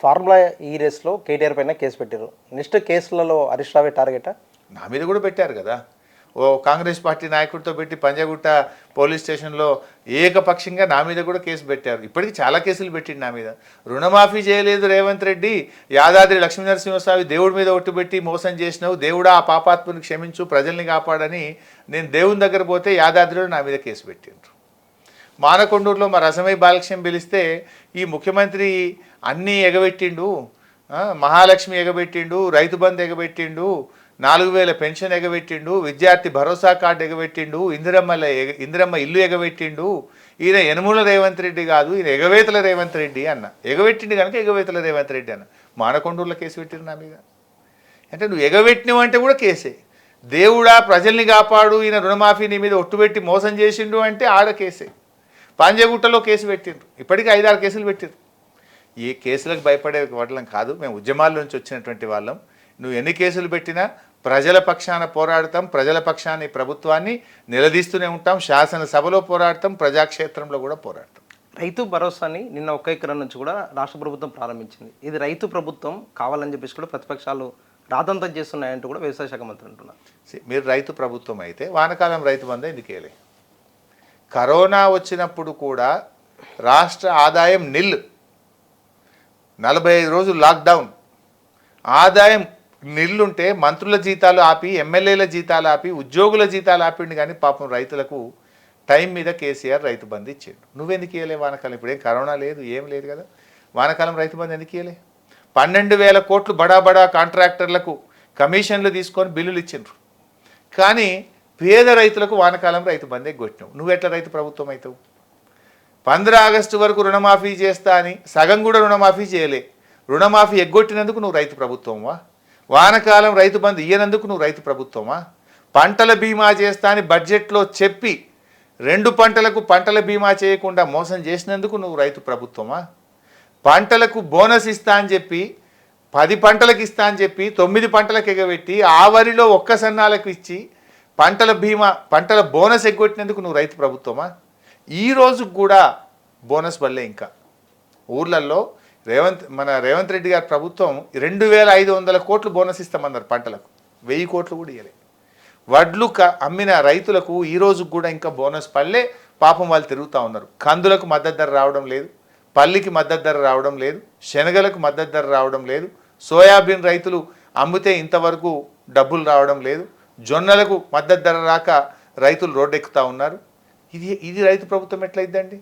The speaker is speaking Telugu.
ఫార్ములా ఈ రేస్లో కేటీఆర్ పైన కేసు పెట్టారు. నెక్స్ట్ కేసులలో హరీష్ రావే టార్గెటా? నా మీద కూడా పెట్టారు కదా. ఓ కాంగ్రెస్ పార్టీ నాయకుడితో పెట్టి పంజాగుట్ట పోలీస్ స్టేషన్లో ఏకపక్షంగా నా మీద కూడా కేసు పెట్టారు. ఇప్పటికీ చాలా కేసులు పెట్టిండు నా మీద. రుణమాఫీ చేయలేదు రేవంత్ రెడ్డి, యాదాద్రి లక్ష్మీనరసింహస్వామి దేవుడి మీద ఒట్టుబెట్టి మోసం చేసినావు, దేవుడా ఆ పాపాత్మని క్షమించు, ప్రజల్ని కాపాడని నేను దేవుని దగ్గర పోతే యాదాద్రిలో నా మీద కేసు పెట్టిండ్రు. మానకొండూరులో మా రసమై బాలకృష్ణ పిలిస్తే ఈ ముఖ్యమంత్రి అన్నీ ఎగబెట్టిండు, మహాలక్ష్మి ఎగబెట్టిండు, రైతు బంధు ఎగబెట్టిండు, 4000 పెన్షన్ ఎగబెట్టిండు, విద్యార్థి భరోసా కార్డు ఎగబెట్టిండు, ఇందిరమ్మ ఇల్లు ఎగబెట్టిండు. ఈయన యనుమల రేవంత్ రెడ్డి కాదు, ఈయన ఎగవేతల రేవంత్ రెడ్డి అన్న. ఎగబెట్టిండు కనుక ఎగవేతల రేవంత్ రెడ్డి అన్న. మానకొండూరులో కేసు పెట్టిరు నా మీద. అంటే నువ్వు ఎగబెట్టినవు అంటే కూడా కేసే. దేవుడా ప్రజల్ని కాపాడు, ఈయన రుణమాఫీ నీ మీద ఒట్టుబెట్టి మోసం చేసిండు అంటే ఆడ కేసే. పంజగుట్టలో కేసు పెట్టిండ్రు. ఇప్పటికీ 5-6 కేసులు పెట్టిండ్రు. ఈ కేసులకు భయపడే వాళ్ళం కాదు, మేము ఉద్యమాల నుంచి వచ్చినటువంటి వాళ్ళం. నువ్వు ఎన్ని కేసులు పెట్టినా ప్రజల పక్షాన పోరాడతాం, ప్రజల పక్షాన్ని ప్రభుత్వాన్ని నిలదీస్తూనే ఉంటాం. శాసనసభలో పోరాడతాం, ప్రజాక్షేత్రంలో కూడా పోరాడతాం. రైతు భరోసాని నిన్న 1 ఎకరం నుంచి కూడా రాష్ట్ర ప్రభుత్వం ప్రారంభించింది. ఇది రైతు ప్రభుత్వం కావాలని చెప్పేసి కూడా ప్రతిపక్షాలు రాదంతం చేస్తున్నాయంటూ కూడా వ్యవసాయ శాఖ మంత్రి అంటున్నారు. మీరు రైతు ప్రభుత్వం అయితే వానకాలం రైతు బంధు ఎందుకేలే? కరోనా వచ్చినప్పుడు కూడా రాష్ట్ర ఆదాయం నిల్, 45 రోజులు లాక్డౌన్, ఆదాయం నిల్లుంటే మంత్రుల జీతాలు ఆపి, ఎమ్మెల్యేల జీతాలు ఆపి, ఉద్యోగుల జీతాలు ఆపిండు. కానీ పాపం రైతులకు టైం మీద కేసీఆర్ రైతు బంధు ఇచ్చాడు. నువ్వెందుకు ఇవ్వలే వానకాలం? ఇప్పుడేం కరోనా లేదు, ఏం లేదు కదా. వానకాలం రైతు బంధు ఎందుకు ఇవ్వలే? 12,000 కోట్లు బడా కాంట్రాక్టర్లకు కమిషన్లు తీసుకొని బిల్లులు ఇచ్చిండ్రు. కానీ పేద రైతులకు వానకాలం రైతు బంధు ఎగ్గొట్టినావు. నువ్వు ఎట్లా రైతు ప్రభుత్వం అవుతావు? 15 ఆగస్టు వరకు రుణమాఫీ చేస్తా అని సగం కూడా రుణమాఫీ చేయలే. రుణమాఫీ ఎగ్గొట్టినందుకు నువ్వు రైతు ప్రభుత్వమా? వానకాలం రైతు బంధు ఇయ్యనందుకు నువ్వు రైతు ప్రభుత్వమా? పంటల బీమా చేస్తా అని బడ్జెట్లో చెప్పి 2 పంటలకు పంటల బీమా చేయకుండా మోసం చేసినందుకు నువ్వు రైతు ప్రభుత్వమా? పంటలకు బోనస్ ఇస్తా అని చెప్పి 10 పంటలకు ఇస్తా అని చెప్పి 9 పంటలకు ఎగబెట్టి ఆ వరిలో 1 సన్నాలకు ఇచ్చి పంటల బీమా పంటల బోనస్ ఎగ్గొట్టినందుకు నువ్వు రైతు ప్రభుత్వమా? ఈ రోజుకు కూడా బోనస్ వల్లే ఇంకా ఊర్లలో మన రేవంత్ రెడ్డి గారి ప్రభుత్వం 2,500 కోట్లు బోనస్ ఇస్తామన్నారు పంటలకు. 1000 కోట్లు కూడా ఇవ్వలే. వడ్లు అమ్మిన రైతులకు ఈ రోజుకు కూడా ఇంకా బోనస్ పడలే. పాపం వాళ్ళు తిరుగుతూ ఉన్నారు. కందులకు మద్దతు ధర రావడం లేదు, పల్లికి మద్దతు ధర రావడం లేదు, శనగలకు మద్దతు ధర రావడం లేదు, సోయాబీన్ రైతులు అమ్మితే ఇంతవరకు డబ్బులు రావడం లేదు, జొన్నలకు మద్దతు ధర రాక రైతులు రోడ్డెక్కుతూ ఉన్నారు. ఇది రైతు ప్రభుత్వం ఎట్లయిద్దండి?